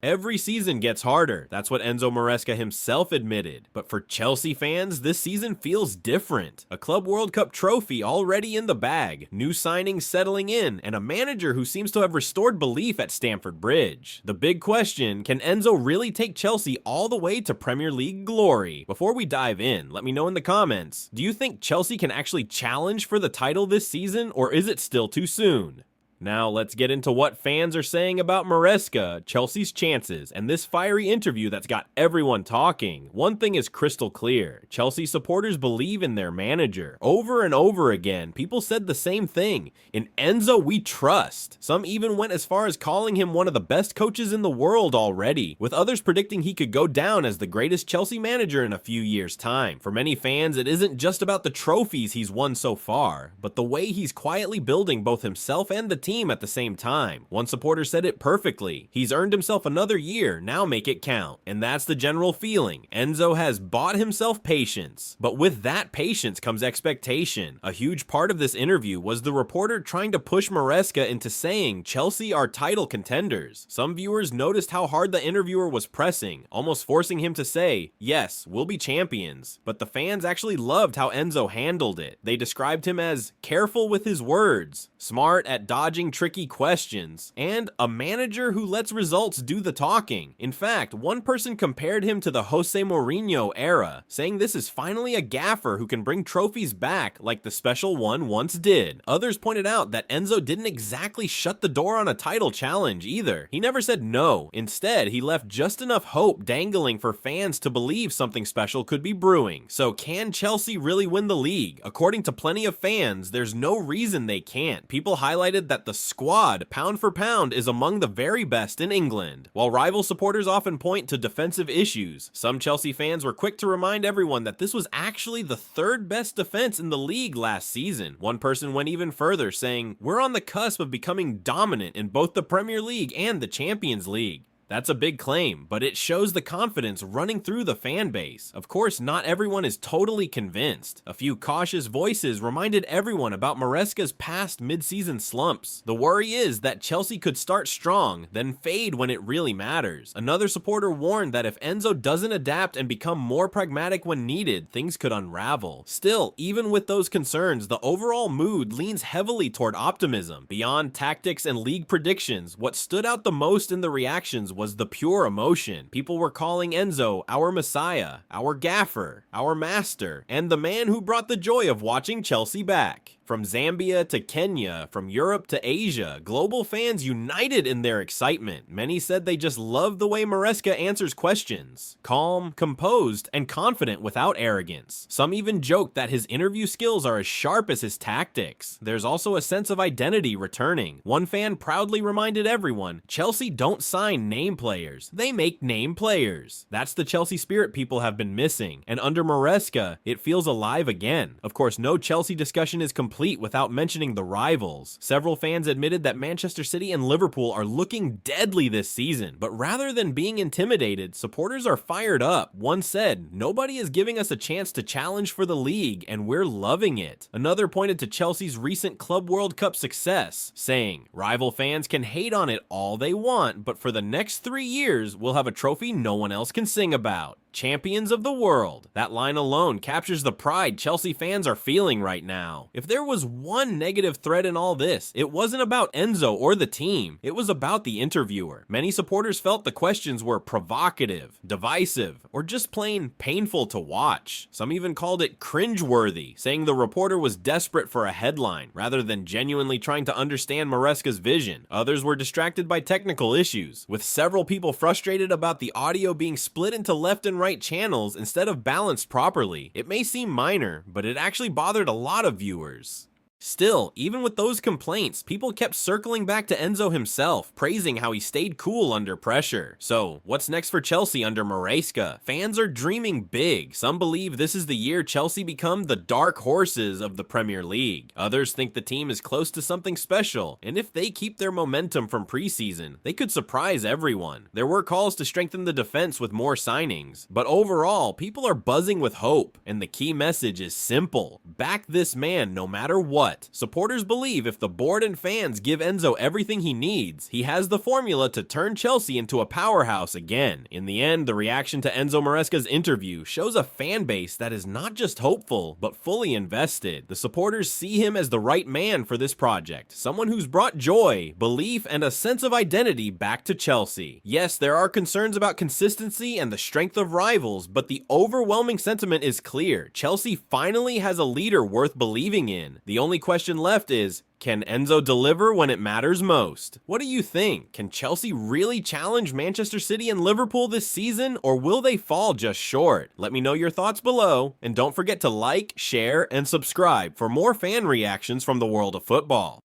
Every season gets harder, that's what Enzo Maresca himself admitted. But for Chelsea fans, this season feels different. A Club World Cup trophy already in the bag, new signings settling in, and a manager who seems to have restored belief at Stamford Bridge. The big question, can Enzo really take Chelsea all the way to Premier League glory? Before we dive in, let me know in the comments, do you think Chelsea can actually challenge for the title this season, or is it still too soon? Now let's get into what fans are saying about Maresca, Chelsea's chances, and this fiery interview that's got everyone talking. One thing is crystal clear. Chelsea supporters believe in their manager. Over and over again, people said the same thing. In Enzo, we trust. Some even went as far as calling him one of the best coaches in the world already, with others predicting he could go down as the greatest Chelsea manager in a few years' time. For many fans, it isn't just about the trophies he's won so far, but the way he's quietly building both himself and the team at the same time. One supporter said it perfectly. He's earned himself another year, now make it count. And that's the general feeling. Enzo has bought himself patience. But with that patience comes expectation. A huge part of this interview was the reporter trying to push Maresca into saying Chelsea are title contenders. Some viewers noticed how hard the interviewer was pressing, almost forcing him to say, yes, we'll be champions. But the fans actually loved how Enzo handled it. They described him as careful with his words, smart at dodging tricky questions, and a manager who lets results do the talking. In fact, one person compared him to the Jose Mourinho era, saying this is finally a gaffer who can bring trophies back like the special one once did. Others pointed out that Enzo didn't exactly shut the door on a title challenge either. He never said no. Instead, he left just enough hope dangling for fans to believe something special could be brewing. So can Chelsea really win the league? According to plenty of fans, there's no reason they can't. People highlighted that the squad, pound for pound, is among the very best in England. While rival supporters often point to defensive issues, some Chelsea fans were quick to remind everyone that this was actually the third best defense in the league last season. One person went even further, saying, "We're on the cusp of becoming dominant in both the Premier League and the Champions League." That's a big claim, but it shows the confidence running through the fan base. Of course, not everyone is totally convinced. A few cautious voices reminded everyone about Maresca's past mid-season slumps. The worry is that Chelsea could start strong, then fade when it really matters. Another supporter warned that if Enzo doesn't adapt and become more pragmatic when needed, things could unravel. Still, even with those concerns, the overall mood leans heavily toward optimism. Beyond tactics and league predictions, what stood out the most in the reactions was the pure emotion. People were calling Enzo our messiah, our gaffer, our master, and the man who brought the joy of watching Chelsea back. From Zambia to Kenya, from Europe to Asia, global fans united in their excitement. Many said they just love the way Maresca answers questions. Calm, composed, and confident without arrogance. Some even joked that his interview skills are as sharp as his tactics. There's also a sense of identity returning. One fan proudly reminded everyone, Chelsea don't sign name players, they make name players. That's the Chelsea spirit people have been missing, and under Maresca, it feels alive again. Of course, no Chelsea discussion is complete without mentioning the rivals. Several fans admitted that Manchester City and Liverpool are looking deadly this season, but rather than being intimidated, supporters are fired up. One said, "Nobody is giving us a chance to challenge for the league, and we're loving it." Another pointed to Chelsea's recent Club World Cup success, saying, "Rival fans can hate on it all they want, but for the next 3 years, we'll have a trophy no one else can sing about. Champions of the world." That line alone captures the pride Chelsea fans are feeling right now. If there was one negative thread in all this, it wasn't about Enzo or the team. It was about the interviewer. Many supporters felt the questions were provocative, divisive, or just plain painful to watch. Some even called it cringeworthy, saying the reporter was desperate for a headline rather than genuinely trying to understand Maresca's vision. Others were distracted by technical issues, with several people frustrated about the audio being split into left and right channels instead of balanced properly. It may seem minor, but it actually bothered a lot of viewers. Still, even with those complaints, people kept circling back to Enzo himself, praising how he stayed cool under pressure. So, what's next for Chelsea under Maresca? Fans are dreaming big. Some believe this is the year Chelsea become the dark horses of the Premier League. Others think the team is close to something special, and if they keep their momentum from preseason, they could surprise everyone. There were calls to strengthen the defense with more signings, but overall, people are buzzing with hope, and the key message is simple: back this man no matter what. But supporters believe if the board and fans give Enzo everything he needs, he has the formula to turn Chelsea into a powerhouse again. In the end, the reaction to Enzo Maresca's interview shows a fan base that is not just hopeful, but fully invested. The supporters see him as the right man for this project, someone who's brought joy, belief, and a sense of identity back to Chelsea. Yes, there are concerns about consistency and the strength of rivals, but the overwhelming sentiment is clear. Chelsea finally has a leader worth believing in. The only question left is, can Enzo deliver when it matters most? What do you think? Can Chelsea really challenge Manchester City and Liverpool this season, or will they fall just short? Let me know your thoughts below, and don't forget to like, share, and subscribe for more fan reactions from the world of football.